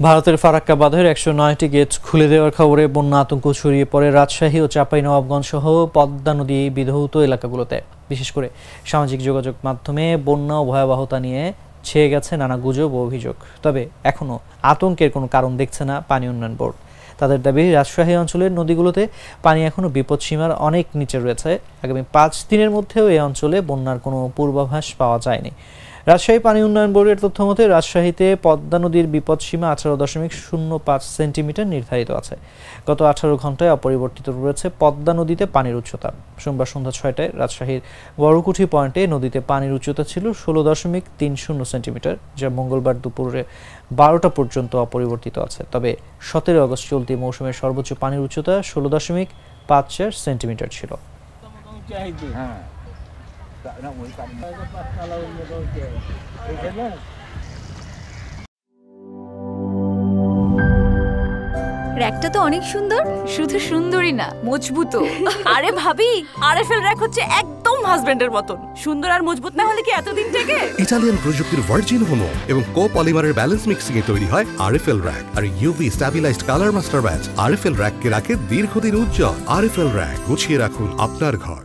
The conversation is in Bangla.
ভারতের ফারাক্কা বাঁধের ১০৯টি গেট খুলে দেওয়ার খবরে বন্যা আতঙ্ক ছড়িয়ে পড়ে রাজশাহী ও চাঁপাইনবাবগঞ্জ সহ পদ্মা নদী বিধৌত এলাকাগুলোতে। বিশেষ করে সামাজিক যোগাযোগ মাধ্যমে বন্যা ও ভয়াবহতা নিয়ে ছেয়ে গেছে নানা গুজব ও অভিযোগ। তবে এখনও আতঙ্কের কোনো কারণ দেখছে না পানি উন্নয়ন বোর্ড। তাদের দাবি, রাজশাহী অঞ্চলের নদীগুলোতে পানি এখনও বিপদসীমার অনেক নিচে রয়েছে। আগামী ৫ দিনের মধ্যেও এই অঞ্চলে বন্যার কোনো পূর্বাভাস পাওয়া যায়নি। রাজশাহী পানি উন্নয়ন বোর্ডের তথ্য মতে রাজশাহীতে পদ্মা নদীর বিপদসীমা ১৮.০৫ সেন্টিমিটার নির্ধারিত আছে। গত ১৮ ঘন্টায় অপরিবর্তিত রয়েছে পদ্মা নদীতে পানির উচ্চতা। সোমবার সন্ধ্যা ৬টায় রাজশাহীর বড়কুঠি পয়েন্টে নদীতে পানির উচ্চতা ছিল ১৬.৩০ সেন্টিমিটার, যা মঙ্গলবার দুপুরে ১২টা পর্যন্ত অপরিবর্তিত আছে। তবে ১৭ আগস্ট চলতি মৌসুমের সর্বোচ্চ পানির উচ্চতা ১৬.৫৪ সেন্টিমিটার ছিল। র‍্যাকটা তো অনেক সুন্দর। শুধু সুন্দরই না, মজবুতও। আরে ভাবি, আরএফএল র‍্যাক হচ্ছে একদম হাজবেন্ডের মতন। সুন্দর আর মজবুত না হলে কি এতদিন থেকে? ইতালিয়ান প্রযুক্তির ভার্জিন হোমো এবং কোপলিমারের ব্যালেন্স মিক্সিং এ তৈরি হয় আরএফএল র‍্যাক। আর UV stabilized colour master batch RFL র‍্যাককে রাখে দীর্ঘদিন উজ্জ্বল। আরএফএল র‍্যাক, গুছিয়ে রাখুন আপনার ঘর।